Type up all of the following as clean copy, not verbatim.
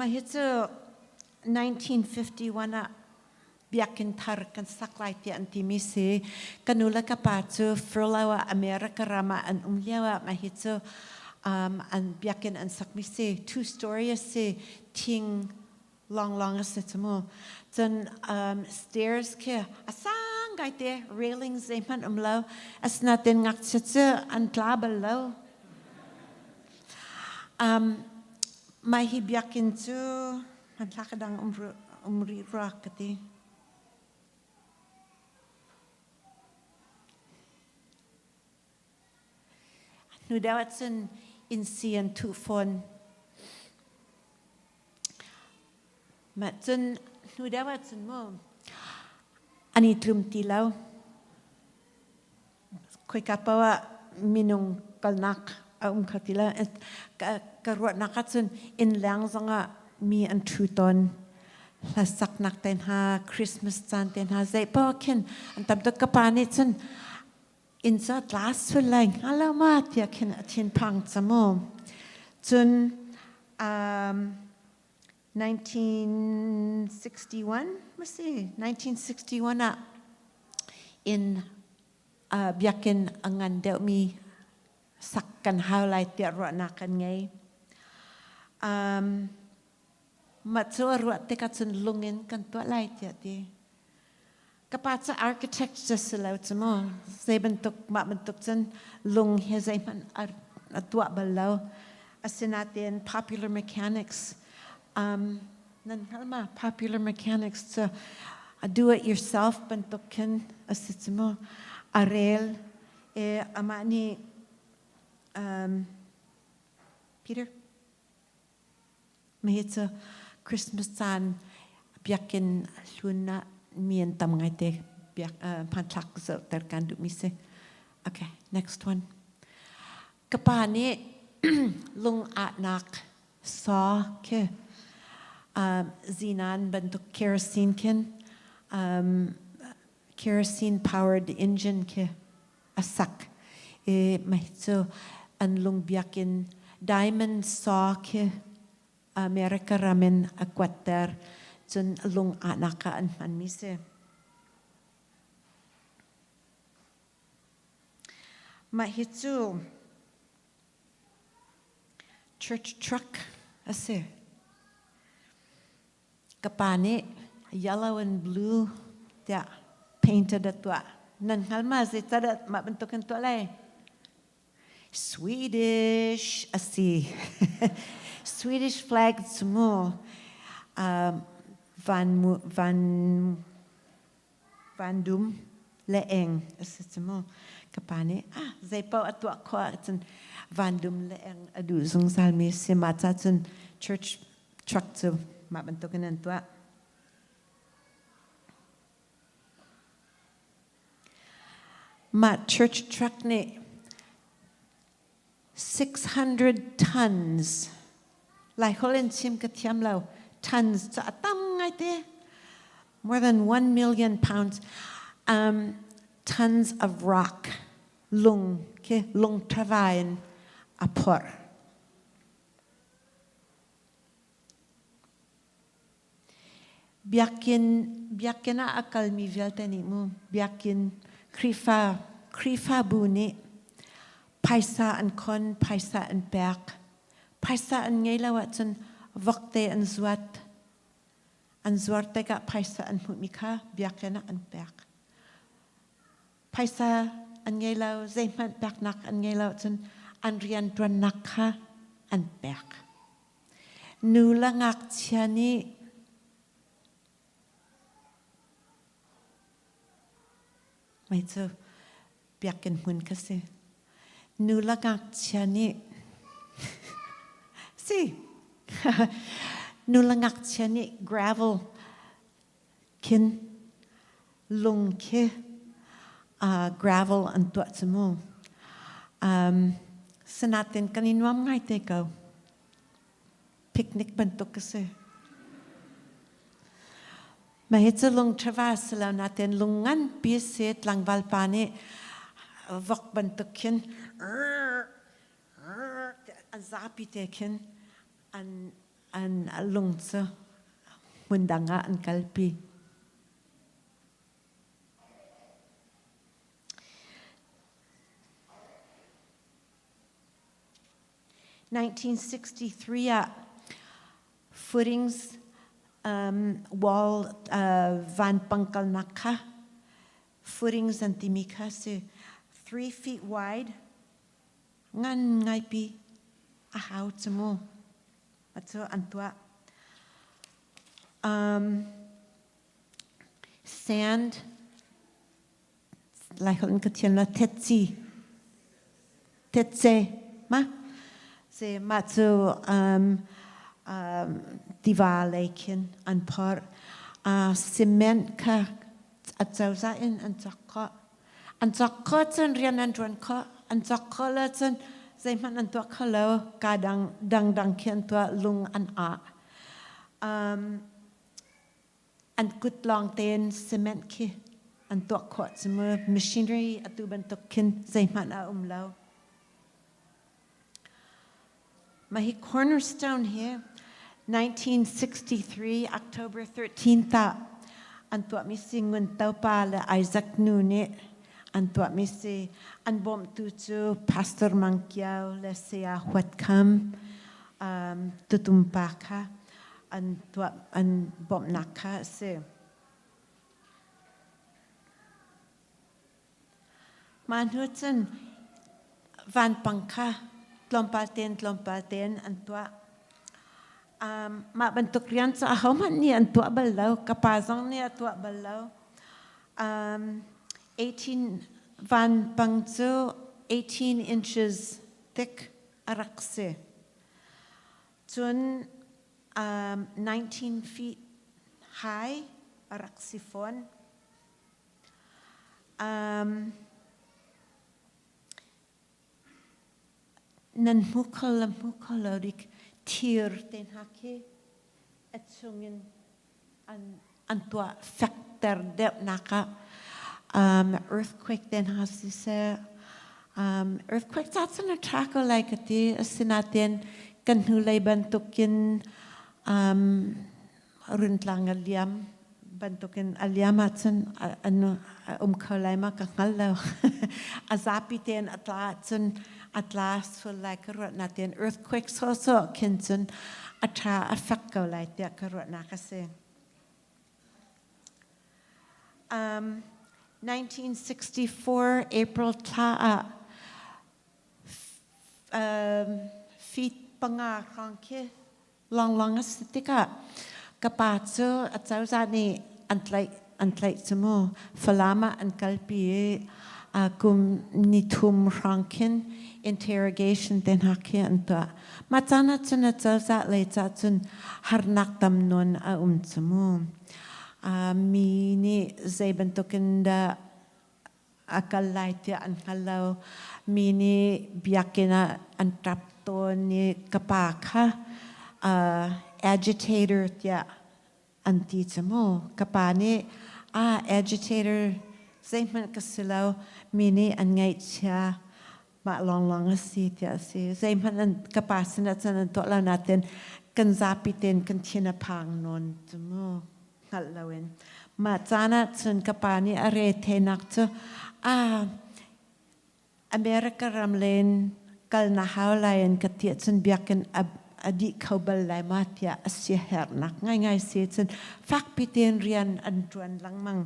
mahitsu 1951 biakin tar kan saklai ti antimisi kanula kapatu frulawa America rama an umliawa mahitsu an biakin an sakmisi 2 stories se ting long asitamo then stairs ke asang gaite railings zeman umlo as natin ngatsitsa an tlabalo mahi biakin tu an lakadang umri rakati nu dawatsun insian tu phone matsun nu dawatsun mo ani tlum tilaw koi kapawa minung kalnak katila karuat nakatsun in lang zanga mi an tuton la saknak ten ha Christmas tan ten ha zai pokin an tabdok kapanitsun in sa glas fulang alamat ya ken atin pang samo chun 1961 masi 1961 in biakin angan deu mi sakkan haulai ti ro nakan ngai matso ro te katsun lungin kan to lai ti kapatsa architect selaut semua saya bentuk chen lung he zai man atua balau asinatin popular mechanics nan halma popular mechanics to do it yourself bentuk ken asitsimo arel amani Peter mahitsa Christmas tan biakin luna mien tam ngai te biak pantlak so terkandu mise okay next one kapani lung atnak saw ke zinan bentuk kerosene ken kerosene powered engine ke asak mahitso an lung biakin diamond saw ke America ramen akwater chun lung anaka an mise mahitsu church truck ase kapane yellow and blue ya painted atwa nan halma zeta ma bentukan to lai Swedish asi Swedish flag sumo Vandum leeng asitsmo kapane zai pau atwa ko atun Vandum leeng adu sung salmi semata tun church truck to ma bentukan antwa ma church truck ne 600 tons like holen sim katiam lau tons to atam ngai te more than 1 million pounds tons of rock lung ke lung travain apor biakina akal mi veltani mu biakin krifa buni paisa an kon paisa an berg paisa an ngelawa chun wakte an zuarte ka paisa an mumika biakena an berg paisa an ngelaw zeiman bergnak an ngelaw chun an rian dranakha an berg nulangak chiani mai chu biaken mun kase nulangak chiani see nulangak chiani gravel kin lung ke gravel an tuat semua senatin kaninwam ngai te kau picnic bentuk kase mahitsa lung travas la natin lungan piset lang valpane vok bentuk kin azapi te kin an an lungsa mundanga an kalpi. (1963) footings wall van Pankalnaka footings and timika so 3 feet wide ngan ngaipi ahaw tamo ato antua sand like on katiana tetse ma se matso divalekin an par cement ka atausa in an zakka tsan rian an dran ka an zakka la tsan zai man an tua kalo kadang dang kian tua lung an an good long ten cement ki an tua ko tsmo machinery atu ban tokin zai man a umlau mahi cornerstone here 1963 October 13th an tua mi singun tau pa le Isaac Nune an tua mi se an bom tu pastor Mangkiau le se a huatkam tutumpaka an tua an bom naka se manhutzen van pangka tlompalten an tua ma bentuk rian sa ahoman ni an tua balau kapazang ni tua balau 18 van pangzo 18 inches thick arakse tun 19 feet high araksifon nan mukala dik tir den hake at sungen an tua factor de naka earthquake den hasi se earthquake that's an attack like a day sinaten kan hulay bantukin rundlang aliam bantukin aliamatsen ano kalay makakalaw azapiten atlas for like natin earthquake so kinsen atra affecto like that karot nakase 1964 April feet panga kangke long aesthetica kapatso at sausani antlay samo falama and kalpi kum nitum rankin interrogation den hake anta matana tsun at sausa leita tsun harnak tamnon samo mini zebentokinda akalaitya an halaw mini biakina an trapto ni kapaka agitator tya antitamo kapani agitator zeman kasilaw mini an ngait siya ma long asitya si zeman an kapasin at san tola natin kanzapitin kantinapang non tamo halawin matana tsun kapani are tenak to America ramlen kal na hawlayan katiat tsun biakin adik kau balai matia asya hernak ngai si tsun fak pitin rian andruan langmang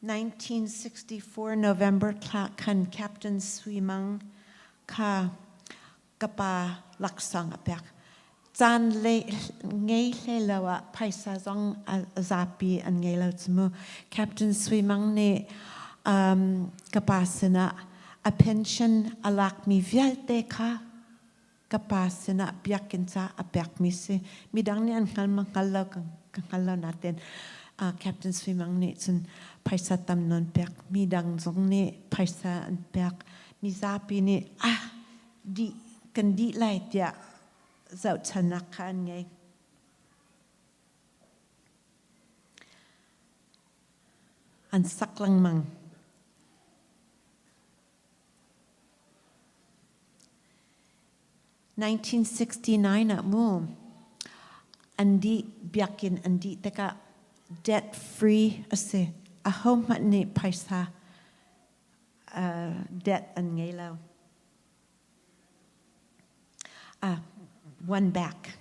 1964 November kan Captain Swimang ka kapa laksang apek zan le ngay lawa paisa zong zapi an ngay law tsmo Captain Swimang ne kapasina a pension alak mi vialte ka kapasina biakin sa apek mi se midang ni an kalmangkalaw kangkalaw natin Captain Swimang ne tsun paisa tam non pek midang zong ne paisa an pek mi zapi ne di kan di lai tia zau tanakan ngay an saklang mang 1969 at mo. Andi biakin andi teka debt free ase. Aho matni paisa debt an ngelaw. One back.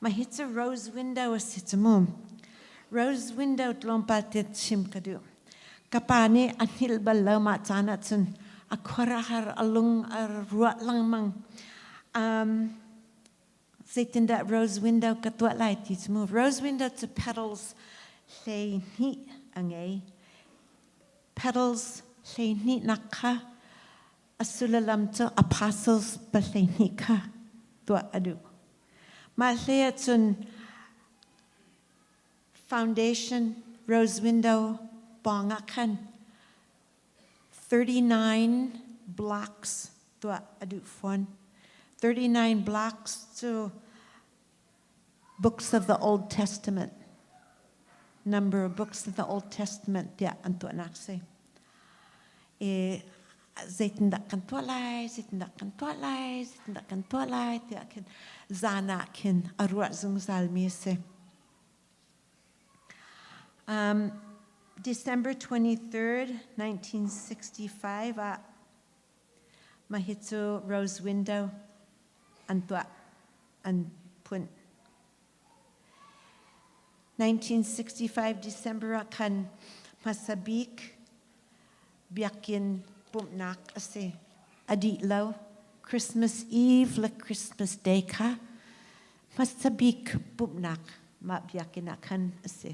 Mahitsa rose window asitamo. Rose window tlompatit shimkadu. Kapani anhil balaw matsanatsun. Akwarahar alung ruat lang mang. Satan that rose window katwat light it's move. Rose window to petals lay neat angay. Petals lay neat nakha. Asulalam to apostles balay nika tua adu. Malayatun foundation rose window bongakan. 39 blocks tua adu fon. 39 blocks to books of the Old Testament. Number of books of the Old Testament ya antu anakse. Zaitin dak kan tualai, zaitin dak kan tualai, zaitin dak kan tualai, ya kan zana kan aruat zung salmise. December 23rd, 1965, mahitsu rose window antua an punt. 1965 December kan masabik biakin bumnak ase aditlaw Christmas Eve la Christmas Day ka masabik bumnak ma biakin akan ase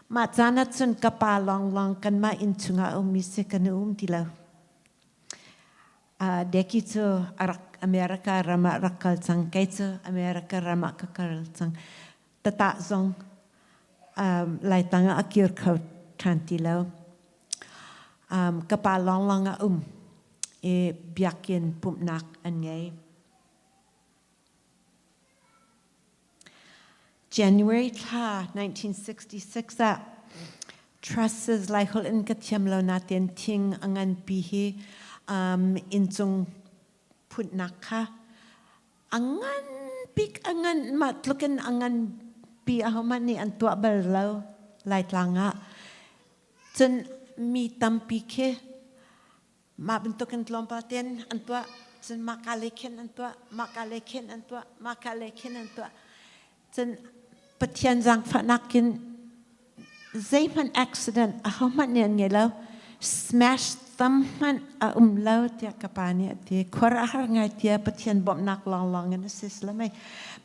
ma zanatsun kapalong kan ma intunga umise kan dilaw dekito arak Amerika rama rakal sang kaito Amerika rama kakal sang tata zong laitlang akir kau trantilaw kapalong lang biakin pumnak angay. January 1966 trusses laihol in katiamlo natin ting angan pihi intung putnaka angan pik angan matlukan angan pi ahoman ni antua berlaw laitlanga tun mi tampike mabentukan telompatin antua tun makalekin antua tun petian zang fanakin zayman accident ahoman ni angelaw smash tamman umlaw tiya kapani ati korahar nga tiya petian bomnak long and asislamay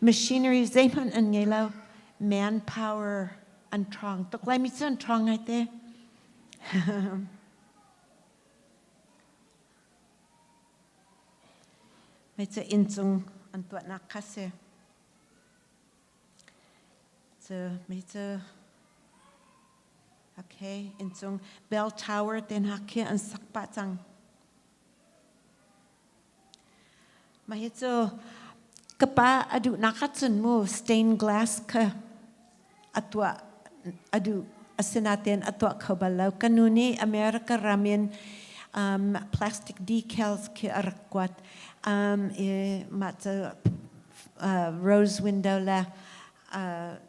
machinery zayman angelaw manpower antrong toklay mitsun antrong ate may sa insung antuat nakase so may sa okay insung bell tower ten hake an sakpatang may so kapa adu nakatsun mo stained glass ka atwa adu asinatin atwa kabalaw kanuni America ramin plastic decals ki arakwat mata rose window la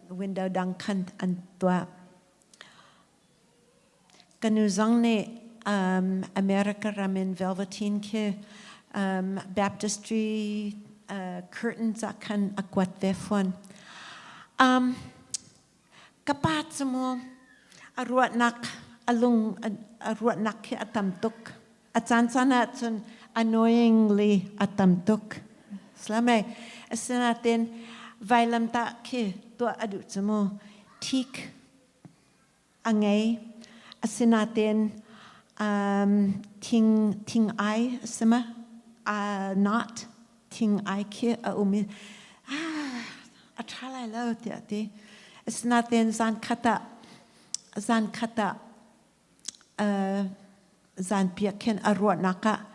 window dangkan antwa kanuzang ne America ramin velveteen ki baptistry curtains akan akwat vefon kapat semua aruat nak alung aruat nak ki atamtuk atsansana tsun annoyingly atamtuk slamay asinatin vailam ta ki to adu semua tik angay asinatin ting ai sama not ting ai ki umi atralay lo ti asinatin zan kata zan piakin aruat naka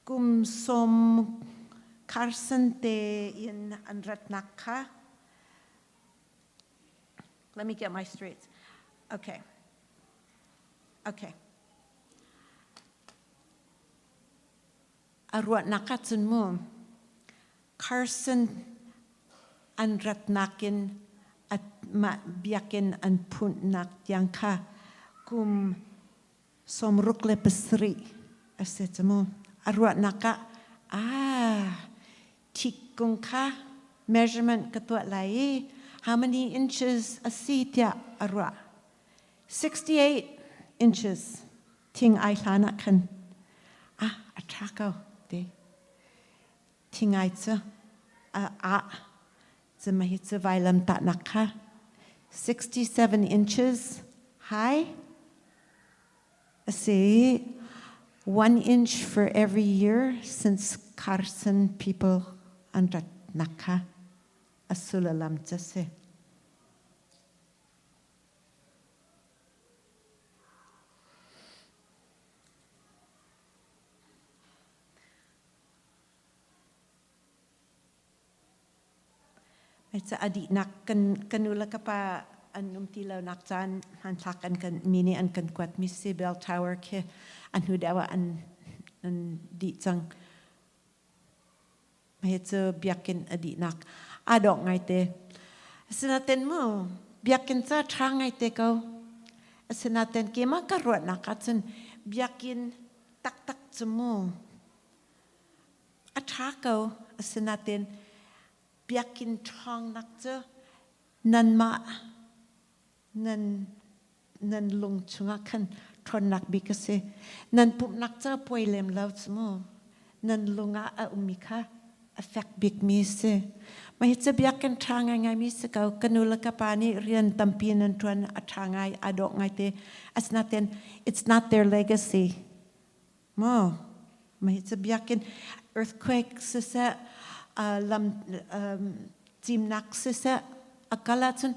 kumsom karsente in anrat naka. Let me get my straight. Okay. Okay. Arwat nakatsun mo. Carson an ratnakin at biakin an puntnak yang ka kum somrukle pesri asetamo. Arwat naka tikung ka measurement katwa lai. How many inches a seat ya arwa? 68 inches. Ting ai lanakan. Atrako de. Ting ai tsa Zamahitsa vailam tatnaka. 67 inches high. Say 1 inch for every year since Carson people andrat naka asulalam tase. It's adik nak kanula kapa an tilaw naktan hantak an kan mini an kan kwat misi bell tower ke an hudawa an ditsang mahitso biakin adik nak adok ngai te sinaten mo biakin sa trang ngai te ko sinaten ke makarot nakatsen biakin tak semua atrako sinaten biakin trong nakze nan lung chunga kan tron nak bikase nan pup nakze poilem laut smo nan lunga a umika affect big mise mahitsa biakin trong ngai mise kau kanula kapani rian tampin nan tron atrangai adok ngai te asnaten it's not their legacy mo mahitsa biakin earthquake sisa chimnak sisa akalatsun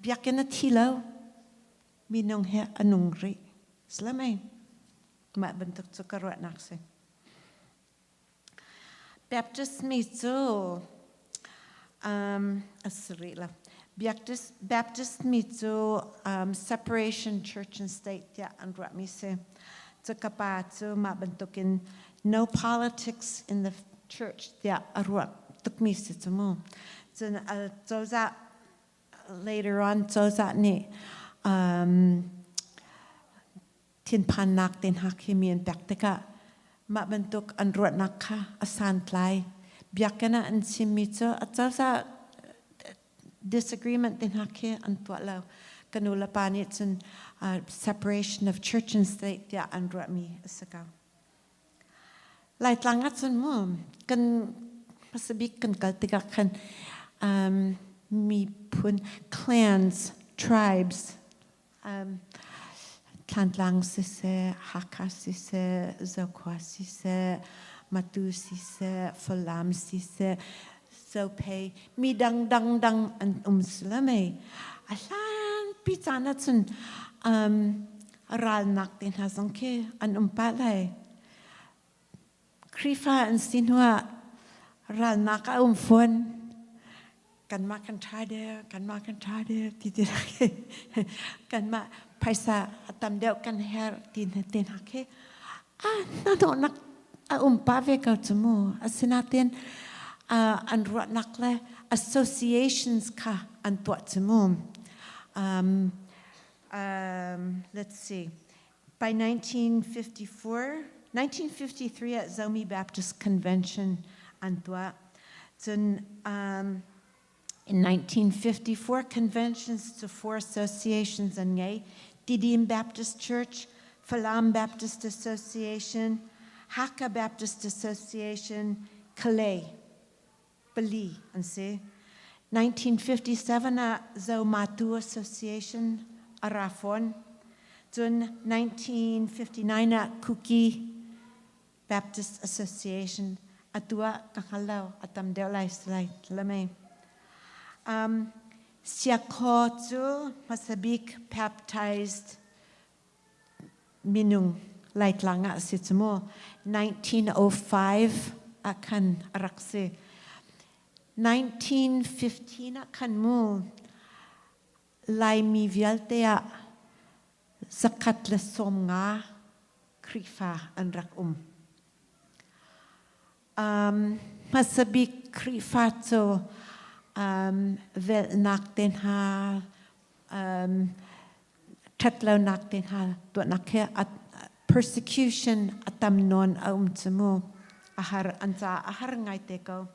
biakin na tilaw minong he anungri slamay ma bentuk sukarwat nakse Baptist mitso asrila Baptist mitso separation church and state ya andrat mise tsukapatso ma bentukin no politics in the church ya arwat tukmis mo then zoza later on zoza ni tin panak tin hakimian bakteka ma bentuk androt nakha asan tlai biakana an simitso zoza disagreement tin hakke antwala kanula panits and separation of church and state ya androt mi asaka laitlang atsun mo kan pasabik kan kaltiga kan mi pun clans tribes Tantlang sise Hakka sise Zokwa sise Matu sise Falam sise Sope mi dang an slame alan pitanatsun ral nak din hasangke an palai Krifa and Sinua ral naka fun kan makan tade titirake kan ma paisa atam deu kan her tin hake nado nak pave ka tmo asinaten androt nakle associations ka antwa tmo let's see by 1953 at Zomi Baptist Convention antwa in 1954 conventions to 4 associations and Didim Baptist Church, Falam Baptist Association, Hakka Baptist Association, Calais, Bali, and say 1957 Matu Association, Arafon, then 1959 Kuki Baptist Association, Atua Kakalaw, Atam Delay Slide, Lame. Siakotu masabik baptized minung laitlang sitmo 1905 akan arakse 1915 akan mo lai mi vialtea sakat le som nga krifa an rak masabi krifa to vel nak den ha tatlaw nak den ha to nakhe at persecution atam non tamo ahar anta ahar ngai te ko